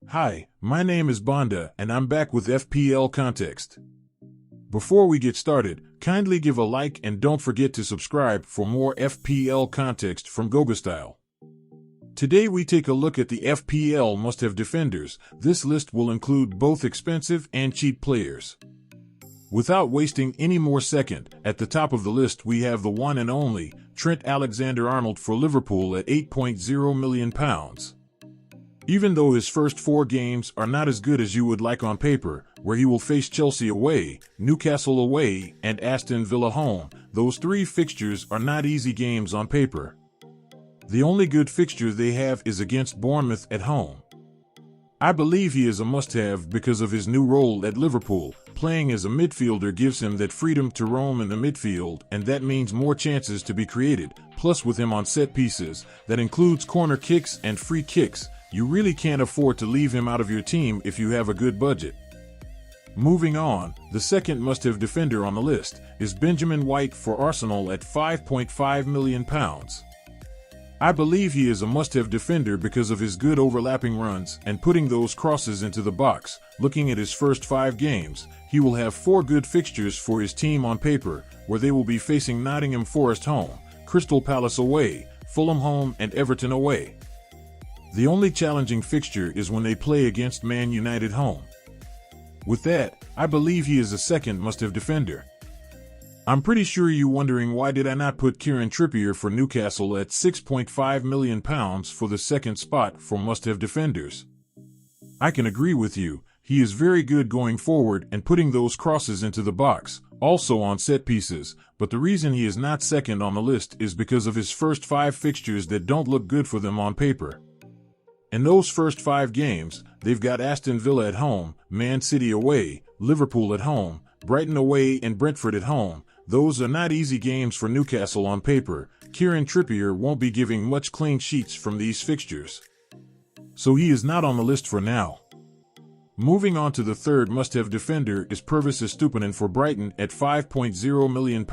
Hi, my name is Bonda, and I'm back with FPL Context. Before we get started, kindly give a like and don't forget to subscribe for more FPL context from Gogostyle. Today we take a look at the FPL must-have defenders. This list will include both expensive and cheap players. Without wasting any more second, at the top of the list we have the one and only Trent AlexanderArnold for Liverpool at £8.0 million. Even though his first 4 games are not as good as you would like on paper, where he will face Chelsea away, Newcastle away, and Aston Villa home, those 3 fixtures are not easy games on paper. The only good fixture they have is against Bournemouth at home. I believe he is a must-have because of his new role at Liverpool. Playing as a midfielder gives him that freedom to roam in the midfield, and that means more chances to be created. Plus, with him on set pieces, that includes corner kicks and free kicks, you really can't afford to leave him out of your team if you have a good budget. Moving on, the second must-have defender on the list is Benjamin White for Arsenal at £5.5 million. I believe he is a must-have defender because of his good overlapping runs and putting those crosses into the box. Looking at his first 5 games, he will have 4 good fixtures for his team on paper, where they will be facing Nottingham Forest home, Crystal Palace away, Fulham home, and Everton away. The only challenging fixture is when they play against Man United home. With that, I believe he is a second must-have defender. I'm pretty sure you're wondering why did I not put Kieran Trippier for Newcastle at £6.5 million for the second spot for must-have defenders. I can agree with you, he is very good going forward and putting those crosses into the box, also on set pieces, but the reason he is not second on the list is because of his first 5 fixtures that don't look good for them on paper. In those first 5 games, they've got Aston Villa at home, Man City away, Liverpool at home, Brighton away, and Brentford at home. Those are not easy games for Newcastle on paper. Kieran Trippier won't be giving much clean sheets from these fixtures, so he is not on the list for now. Moving on to the third must-have defender is Pervis Estupinan for Brighton at £5.0 million.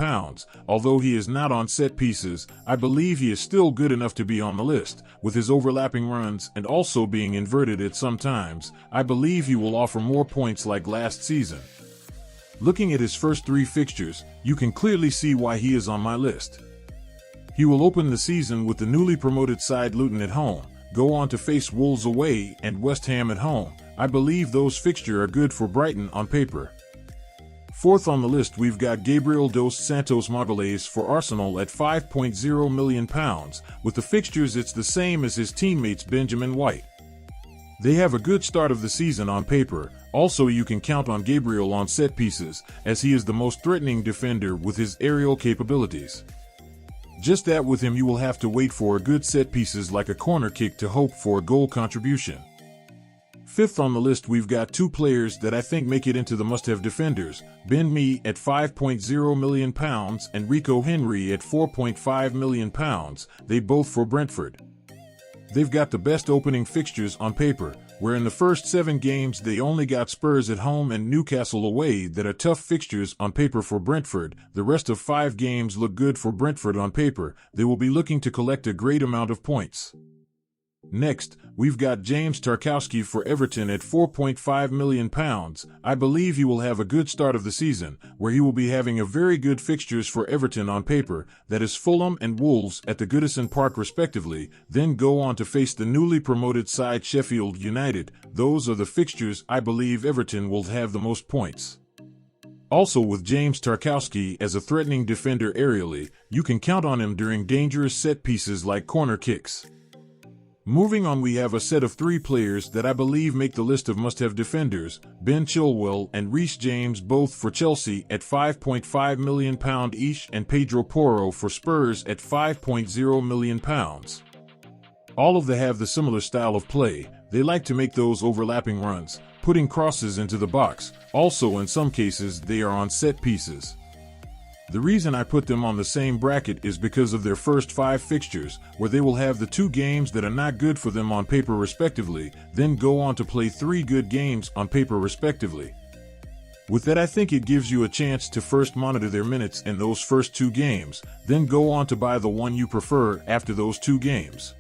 Although he is not on set pieces, I believe he is still good enough to be on the list. With his overlapping runs and also being inverted at some times, I believe he will offer more points like last season. Looking at his first 3 fixtures, you can clearly see why he is on my list. He will open the season with the newly promoted side Luton at home, go on to face Wolves away and West Ham at home. I believe those fixtures are good for Brighton on paper. Fourth on the list we've got Gabriel dos Santos Magalhães for Arsenal at £5.0 million. With the fixtures it's the same as his teammates Benjamin White. They have a good start of the season on paper. Also, you can count on Gabriel on set pieces, as he is the most threatening defender with his aerial capabilities. Just that with him you will have to wait for a good set pieces like a corner kick to hope for a goal contribution. Fifth on the list we've got 2 players that I think make it into the must-have defenders, Ben Mee at £5.0 million and Rico Henry at £4.5 million, they both for Brentford. They've got the best opening fixtures on paper, where in the first 7 games they only got Spurs at home and Newcastle away that are tough fixtures on paper for Brentford. The rest of 5 games look good for Brentford on paper. They will be looking to collect a great amount of points. Next, we've got James Tarkowski for Everton at £4.5 million. I believe he will have a good start of the season, where he will be having a very good fixtures for Everton on paper, that is Fulham and Wolves at the Goodison Park respectively, then go on to face the newly promoted side Sheffield United. Those are the fixtures I believe Everton will have the most points. Also, with James Tarkowski as a threatening defender aerially, you can count on him during dangerous set pieces like corner kicks. Moving on, we have a set of 3 players that I believe make the list of must-have defenders, Ben Chilwell and Reece James both for Chelsea at £5.5 million each and Pedro Porro for Spurs at £5.0 million. All of them have the similar style of play. They like to make those overlapping runs, putting crosses into the box. Also, in some cases, they are on set pieces. The reason I put them on the same bracket is because of their first 5 fixtures, where they will have the 2 games that are not good for them on paper respectively, then go on to play 3 good games on paper respectively. With that, I think it gives you a chance to first monitor their minutes in those first 2 games, then go on to buy the one you prefer after those 2 games.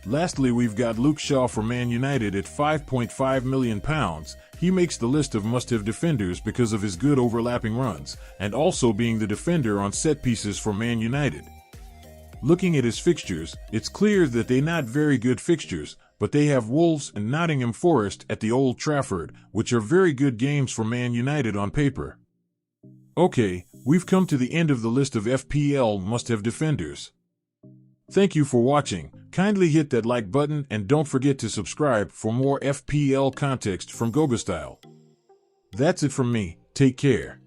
Lastly, we've got Luke Shaw for Man United at £5.5 million. He makes the list of must-have defenders because of his good overlapping runs, and also being the defender on set pieces for Man United. Looking at his fixtures, it's clear that they're not very good fixtures, but they have Wolves and Nottingham Forest at the Old Trafford, which are very good games for Man United on paper. Okay, we've come to the end of the list of FPL must-have defenders. Thank you for watching. Kindly hit that like button and don't forget to subscribe for more FPL context from Gogostyle. That's it from me. Take care.